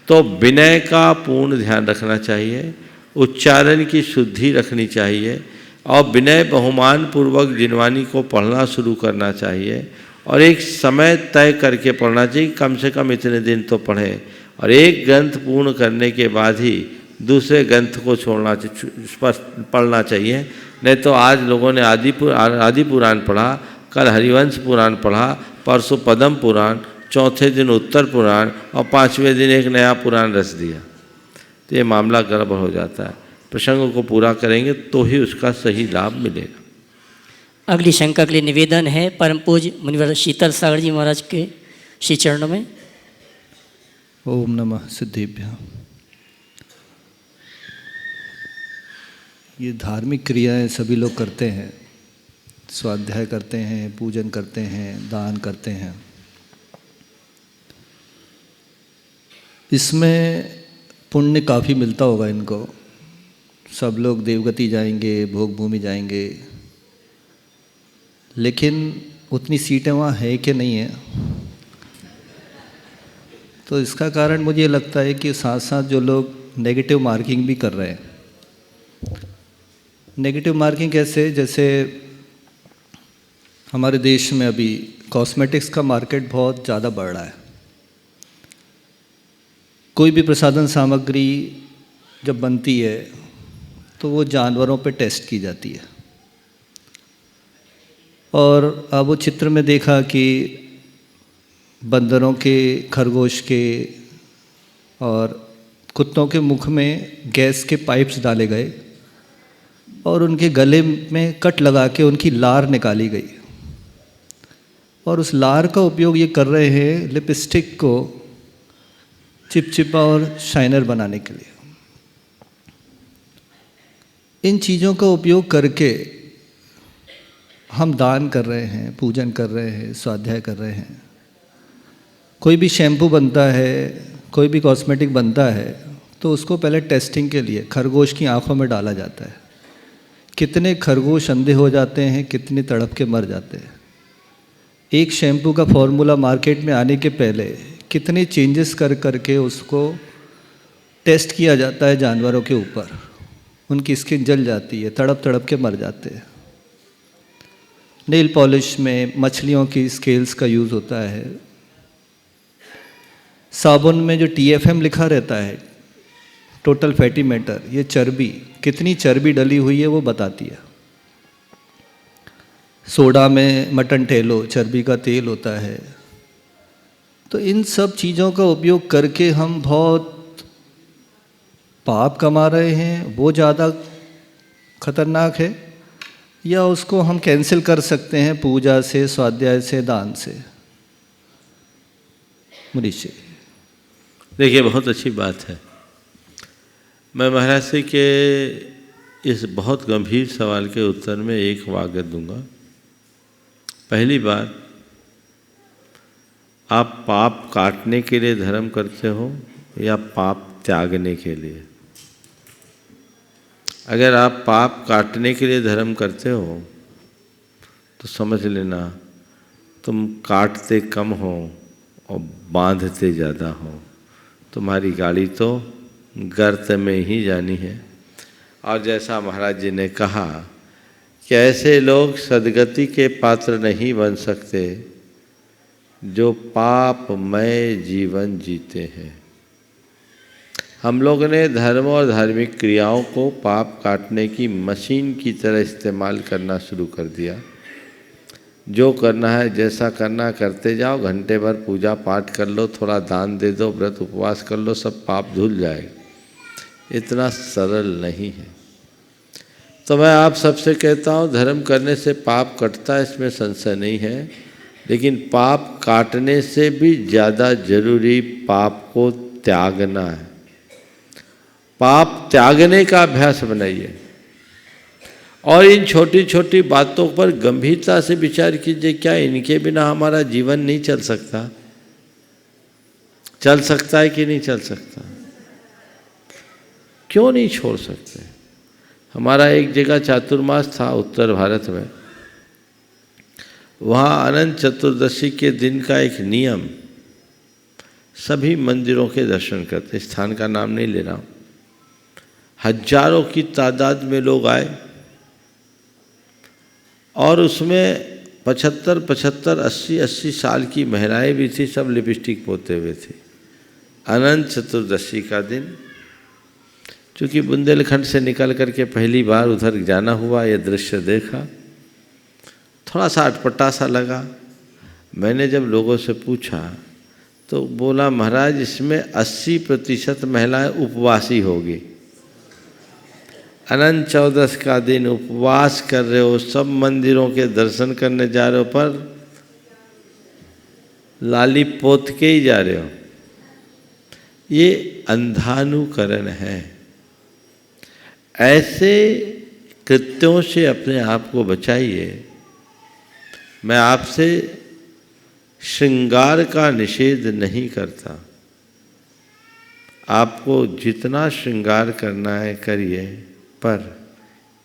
तो विनय का पूर्ण ध्यान रखना चाहिए, उच्चारण की शुद्धि रखनी चाहिए और विनय बहुमान पूर्वक जिनवानी को पढ़ना शुरू करना चाहिए और एक समय तय करके पढ़ना चाहिए, कम से कम इतने दिन तो पढ़ें और एक ग्रंथ पूर्ण करने के बाद ही दूसरे ग्रंथ को छोड़ना पढ़ना चाहिए। नहीं तो आज लोगों ने आदि पुराण पढ़ा, कल हरिवंश पुराण पढ़ा, परसों पद्म पुराण, चौथे दिन उत्तर पुराण और पांचवें दिन एक नया पुराण रच दिया, तो ये मामला गड़बड़ हो जाता है। प्रसंग को पूरा करेंगे तो ही उसका सही लाभ मिलेगा। अगली शंका के लिए निवेदन है परम पूज्य मुनिवर शीतल सागर जी महाराज के श्री चरणों में। ओम नमः सिद्धिभ्यां। ये धार्मिक क्रियाएं सभी लोग करते हैं, स्वाध्याय करते हैं, पूजन करते हैं, दान करते हैं। इसमें पुण्य काफ़ी मिलता होगा इनको, सब लोग देवगति जाएंगे, भोग भूमि जाएंगे, लेकिन उतनी सीटें वहाँ है कि नहीं है। तो इसका कारण मुझे लगता है कि साथ साथ जो लोग नेगेटिव मार्किंग भी कर रहे हैं। नेगेटिव मार्किंग कैसे, जैसे हमारे देश में अभी कॉस्मेटिक्स का मार्केट बहुत ज़्यादा बढ़ रहा है। कोई भी प्रसाधन सामग्री जब बनती है तो वो जानवरों पे टेस्ट की जाती है और अब वो चित्र में देखा कि बंदरों के, खरगोश के और कुत्तों के मुख में गैस के पाइप्स डाले गए और उनके गले में कट लगा के उनकी लार निकाली गई और उस लार का उपयोग ये कर रहे हैं लिपस्टिक को चिपचिपा और शाइनर बनाने के लिए। इन चीज़ों का उपयोग करके हम दान कर रहे हैं, पूजन कर रहे हैं, स्वाध्याय कर रहे हैं। कोई भी शैम्पू बनता है, कोई भी कॉस्मेटिक बनता है तो उसको पहले टेस्टिंग के लिए खरगोश की आंखों में डाला जाता है। कितने खरगोश अंधे हो जाते हैं, कितने तड़प के मर जाते हैं। एक शैम्पू का फॉर्मूला मार्केट में आने के पहले कितने चेंजेस कर करके उसको टेस्ट किया जाता है जानवरों के ऊपर, उनकी स्किन जल जाती है, तड़प तड़प के मर जाते हैं। नेल पॉलिश में मछलियों की स्केल्स का यूज़ होता है। साबुन में जो TFM लिखा रहता है, टोटल फैटी मैटर, ये चर्बी, कितनी चर्बी डली हुई है वो बताती है। सोडा में मटन टेलो, चर्बी का तेल होता है। तो इन सब चीज़ों का उपयोग करके हम बहुत पाप कमा रहे हैं, वो ज़्यादा खतरनाक है, या उसको हम कैंसिल कर सकते हैं पूजा से, स्वाध्याय से, दान से। मुनीष, देखिए बहुत अच्छी बात है। मैं महाराज से के इस बहुत गंभीर सवाल के उत्तर में एक वाक्य दूंगा। पहली बात, आप पाप काटने के लिए धर्म करते हो या पाप त्यागने के लिए? अगर आप पाप काटने के लिए धर्म करते हो तो समझ लेना तुम काटते कम हो और बांधते ज़्यादा हो। तुम्हारी गाड़ी तो गर्त में ही जानी है। और जैसा महाराज जी ने कहा कि ऐसे लोग सद्गति के पात्र नहीं बन सकते जो पापमय जीवन जीते हैं। हम लोग ने धर्म और धार्मिक क्रियाओं को पाप काटने की मशीन की तरह इस्तेमाल करना शुरू कर दिया। जो करना है, जैसा करना करते जाओ, घंटे भर पूजा पाठ कर लो, थोड़ा दान दे दो, व्रत उपवास कर लो, सब पाप धुल जाएगा। इतना सरल नहीं है। तो मैं आप सबसे कहता हूँ, धर्म करने से पाप कटता है, इसमें संशय नहीं है, लेकिन पाप काटने से भी ज़्यादा जरूरी पाप को त्यागना है। पाप त्यागने का अभ्यास बनाइए और इन छोटी छोटी बातों पर गंभीरता से विचार कीजिए। क्या इनके बिना हमारा जीवन नहीं चल सकता? चल सकता है कि नहीं चल सकता? क्यों नहीं छोड़ सकते? हमारा एक जगह चातुर्मास था उत्तर भारत में, वहाँ अनंत चतुर्दशी के दिन का एक नियम, सभी मंदिरों के दर्शन करते, स्थान का नाम नहीं ले रहा हूँ, हजारों की तादाद में लोग आए और उसमें 75, 80 साल की महिलाएं भी थी, सब लिपस्टिक पोते हुए थी। अनंत चतुर्दशी का दिन, चूँकि बुंदेलखंड से निकल करके पहली बार उधर जाना हुआ, ये दृश्य देखा, थोड़ा सा अटपटा सा लगा। मैंने जब लोगों से पूछा तो बोला, महाराज इसमें 80% महिलाएं उपवासी होगी। अनंत चौदस का दिन उपवास कर रहे हो, सब मंदिरों के दर्शन करने जा रहे हो, पर लाली पोत के ही जा रहे हो। ये अंधानुकरण है। ऐसे कृत्यों से अपने आप को बचाइए। मैं आपसे श्रृंगार का निषेध नहीं करता, आपको जितना श्रृंगार करना है करिए, पर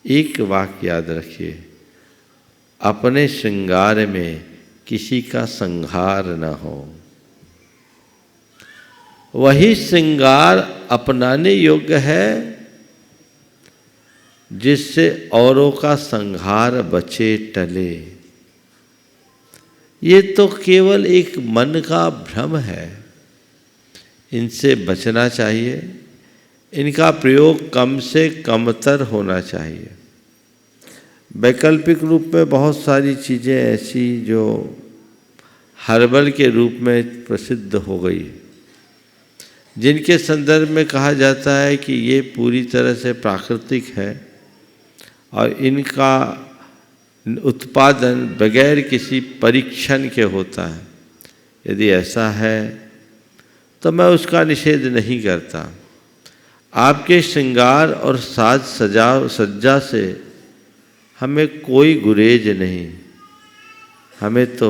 एक वाक्य याद रखिए, अपने श्रृंगार में किसी का संहार न हो। वही श्रृंगार अपनाने योग्य है जिससे औरों का संहार बचे टले। ये तो केवल एक मन का भ्रम है, इनसे बचना चाहिए। इनका प्रयोग कम से कमतर होना चाहिए। वैकल्पिक रूप में बहुत सारी चीज़ें ऐसी जो हर्बल के रूप में प्रसिद्ध हो गई, जिनके संदर्भ में कहा जाता है कि ये पूरी तरह से प्राकृतिक है और इनका उत्पादन बगैर किसी परीक्षण के होता है। यदि ऐसा है तो मैं उसका निषेध नहीं करता। आपके श्रृंगार और साज सज्जा से हमें कोई गुरेज नहीं। हमें तो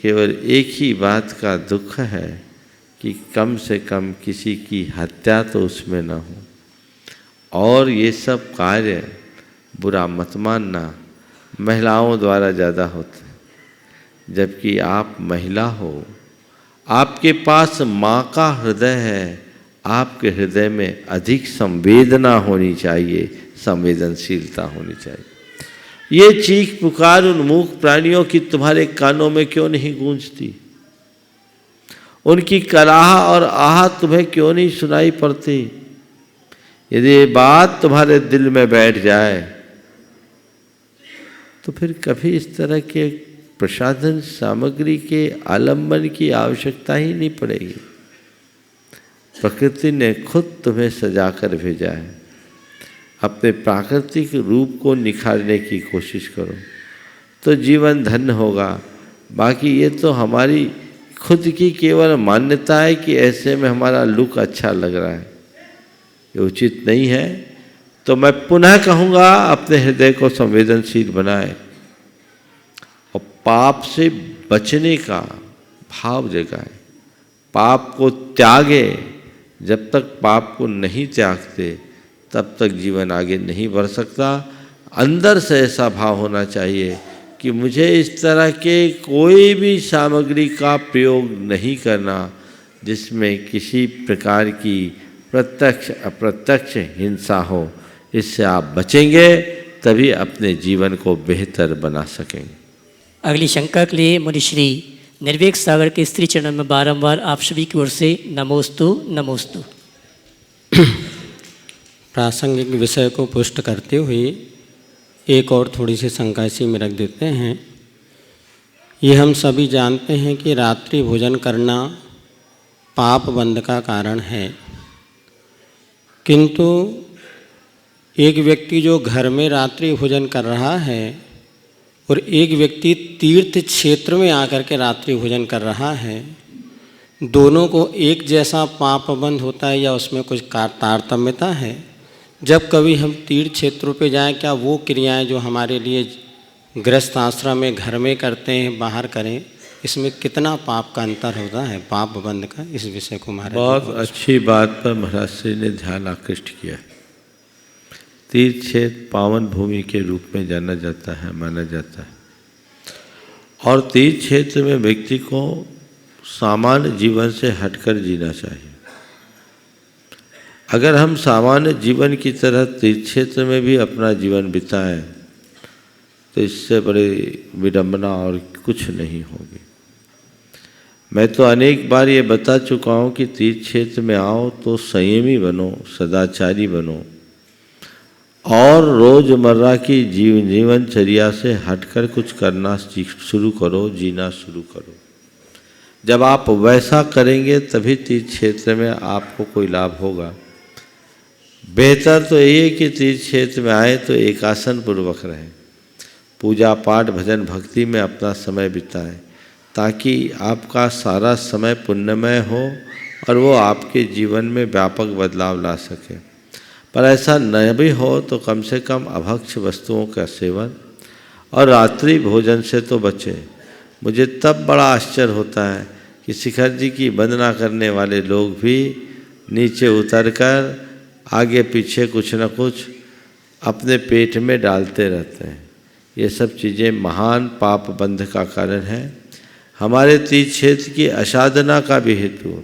केवल एक ही बात का दुख है कि कम से कम किसी की हत्या तो उसमें न हो। और ये सब कार्य, बुरा मत मानना, महिलाओं द्वारा ज़्यादा होते हैं। जबकि आप महिला हो, आपके पास माँ का हृदय है, आपके हृदय में अधिक संवेदना होनी चाहिए, संवेदनशीलता होनी चाहिए। ये चीख पुकार उन्मुख प्राणियों की तुम्हारे कानों में क्यों नहीं गूंजती? उनकी कराह और आह तुम्हें क्यों नहीं सुनाई पड़ती? यदि ये बात तुम्हारे दिल में बैठ जाए तो फिर कभी इस तरह के प्रसाधन सामग्री के आलंबन की आवश्यकता ही नहीं पड़ेगी। प्रकृति ने खुद तुम्हें सजा कर भेजा है। अपने प्राकृतिक रूप को निखारने की कोशिश करो तो जीवन धन्य होगा। बाकी ये तो हमारी खुद की केवल मान्यता है कि ऐसे में हमारा लुक अच्छा लग रहा है, ये उचित नहीं है। तो मैं पुनः कहूँगा, अपने हृदय को संवेदनशील बनाए और पाप से बचने का भाव जगाए। पाप को त्यागे। जब तक पाप को नहीं त्यागते तब तक जीवन आगे नहीं बढ़ सकता। अंदर से ऐसा भाव होना चाहिए कि मुझे इस तरह के कोई भी सामग्री का प्रयोग नहीं करना जिसमें किसी प्रकार की प्रत्यक्ष अप्रत्यक्ष हिंसा हो। इससे आप बचेंगे, तभी अपने जीवन को बेहतर बना सकेंगे। अगली शंका के लिए मुनिश्री निर्वेक सागर के स्त्री चरणों में बारंबार आप सभी की ओर से नमोस्तु नमोस्तु। प्रासंगिक विषय को पुष्ट करते हुए एक और थोड़ी सी शंका इसी में रख देते हैं। ये हम सभी जानते हैं कि रात्रि भोजन करना पाप बंध का कारण है, किंतु एक व्यक्ति जो घर में रात्रि भोजन कर रहा है और एक व्यक्ति तीर्थ क्षेत्र में आकर के रात्रि भोजन कर रहा है, दोनों को एक जैसा पाप बंध होता है या उसमें कुछ तारतम्यता है? जब कभी हम तीर्थ क्षेत्रों पे जाएं, क्या वो क्रियाएं जो हमारे लिए गृहस्थ आश्रम में घर में करते हैं बाहर करें, इसमें कितना पाप का अंतर होता है, पाप बंध का? इस विषय को महाराज बहुत अच्छी बात पर महाराज श्री ने ध्यान आकृष्ट किया। तीर्थ क्षेत्र पावन भूमि के रूप में जाना जाता है, माना जाता है। और तीर्थ क्षेत्र में व्यक्ति को सामान्य जीवन से हटकर जीना चाहिए। अगर हम सामान्य जीवन की तरह तीर्थ क्षेत्र में भी अपना जीवन बिताएं तो इससे बड़ी विडंबना और कुछ नहीं होगी। मैं तो अनेक बार ये बता चुका हूँ कि तीर्थ क्षेत्र में आओ तो संयमी बनो, सदाचारी बनो और रोज़मर्रा की जीवनचर्या से हटकर कुछ करना शुरू करो, जीना शुरू करो। जब आप वैसा करेंगे तभी तीर्थ क्षेत्र में आपको कोई लाभ होगा। बेहतर तो ये है कि तीर्थ क्षेत्र में आए तो एकासन पूर्वक रहें, पूजा पाठ भजन भक्ति में अपना समय बिताएं, ताकि आपका सारा समय पुण्यमय हो और वो आपके जीवन में व्यापक बदलाव ला सके। पर ऐसा न भी हो तो कम से कम अभक्ष वस्तुओं का सेवन और रात्रि भोजन से तो बचें। मुझे तब बड़ा आश्चर्य होता है कि शिखर जी की वंदना करने वाले लोग भी नीचे उतरकर आगे पीछे कुछ न कुछ अपने पेट में डालते रहते हैं। ये सब चीज़ें महान पाप बंध का कारण है। हमारे तीर्थ क्षेत्र की असाधना का भी हेतु,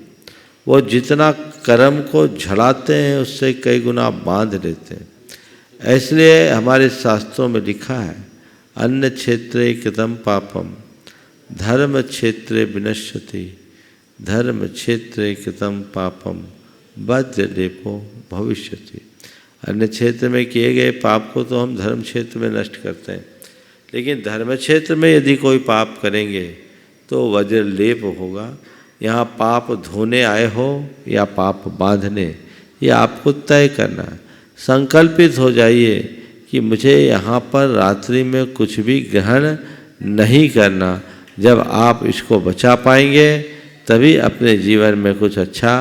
वो जितना कर्म को झड़ाते हैं उससे कई गुना बांध लेते हैं। इसलिए हमारे शास्त्रों में लिखा है, अन्य क्षेत्रे कृतं पापम धर्म क्षेत्रे विनश्यति, धर्म क्षेत्रे कृतं पापम वज्रलेपो भविष्यति। अन्य क्षेत्र में किए गए पाप को तो हम धर्म क्षेत्र में नष्ट करते हैं, लेकिन धर्म क्षेत्र में यदि कोई पाप करेंगे तो वज्रलेप होगा। यहाँ पाप धोने आए हो या पाप बांधने, ये आपको तय करना है। संकल्पित हो जाइए कि मुझे यहाँ पर रात्रि में कुछ भी ग्रहण नहीं करना। जब आप इसको बचा पाएंगे तभी अपने जीवन में कुछ अच्छा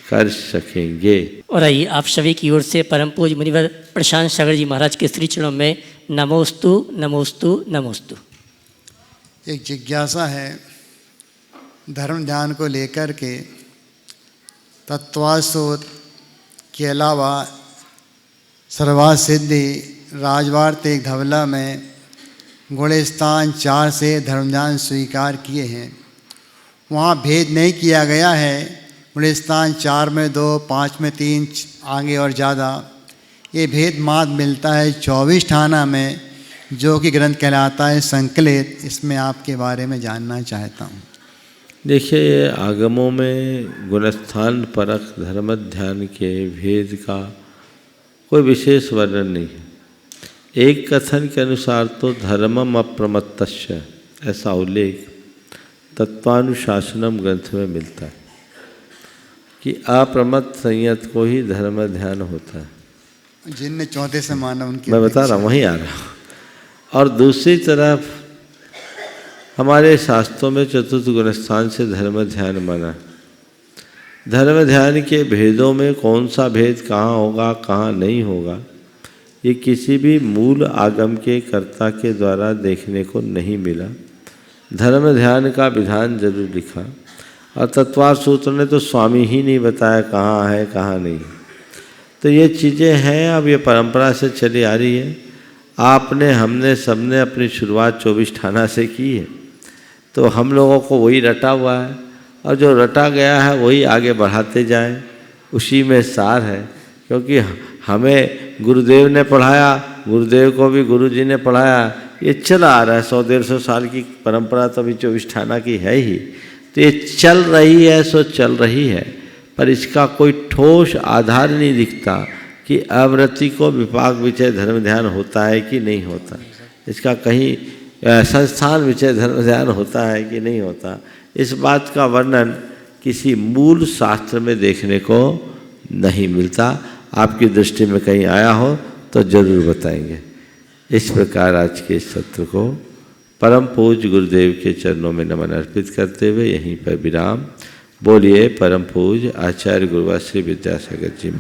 कर सकेंगे। और आइए आप सभी की ओर से परम पूज्य मुनिवर प्रशांत सागर जी महाराज के श्री चरणों में नमोस्तु नमोस्तु नमोस्तु। एक जिज्ञासा है धर्म ध्यान को लेकर के। तत्वासोत के अलावा सर्वा सिद्धि राजवाड़ तेग धवला में गुणस्थान 4 से धर्म ध्यान स्वीकार किए हैं। वहाँ भेद नहीं किया गया है। गुणस्थान 4 में 2, 5 में 3, आगे और ज़्यादा। ये भेद मात मिलता है 24 ठाना में, जो कि ग्रंथ कहलाता है संकलित। इसमें आपके बारे में जानना चाहता हूँ। देखिए, आगमों में गुणस्थान परक धर्म ध्यान के भेद का कोई विशेष वर्णन नहीं है। एक कथन के अनुसार तो धर्मम अप्रमत्तस्य ऐसा उल्लेख तत्वानुशासनम ग्रंथ में मिलता है कि अप्रमत्त संयत को ही धर्म ध्यान होता है। जिनने चौथे से माना उनकी मैं बता रहा हूँ, वहीं आ रहा हूँ। और दूसरी तरफ हमारे शास्त्रों में चतुर्थ गुणस्थान से धर्म ध्यान माना। धर्म ध्यान के भेदों में कौन सा भेद कहाँ होगा कहाँ नहीं होगा, ये किसी भी मूल आगम के कर्ता के द्वारा देखने को नहीं मिला। धर्म ध्यान का विधान जरूर लिखा और तत्वार सूत्र ने तो स्वामी ही नहीं बताया कहाँ है कहाँ नहीं। तो ये चीज़ें हैं, अब ये परंपरा से चली आ रही है। आपने हमने सबने अपनी शुरुआत 24 ठाना से की है, तो हम लोगों को वही रटा हुआ है और जो रटा गया है वही आगे बढ़ाते जाएं, उसी में सार है। क्योंकि हमें गुरुदेव ने पढ़ाया, गुरुदेव को भी गुरुजी ने पढ़ाया, ये चला आ रहा है। 100-150 साल की परंपरा तो अभी 24 ठाना की है ही। तो ये चल रही है सो चल रही है, पर इसका कोई ठोस आधार नहीं दिखता कि आवृत्ति को विपाक विषय धर्म ध्यान होता है कि नहीं होता। इसका कहीं संस्थान विषय धर्म ध्यान होता है कि नहीं होता। इस बात का वर्णन किसी मूल शास्त्र में देखने को नहीं मिलता। आपकी दृष्टि में कहीं आया हो तो जरूर बताएंगे। इस प्रकार आज के इस सत्र को परम पूज्य गुरुदेव के चरणों में नमन अर्पित करते हुए यहीं पर विराम। बोलिए परम पूज्य आचार्य गुरुवर श्री विद्यासागर जी।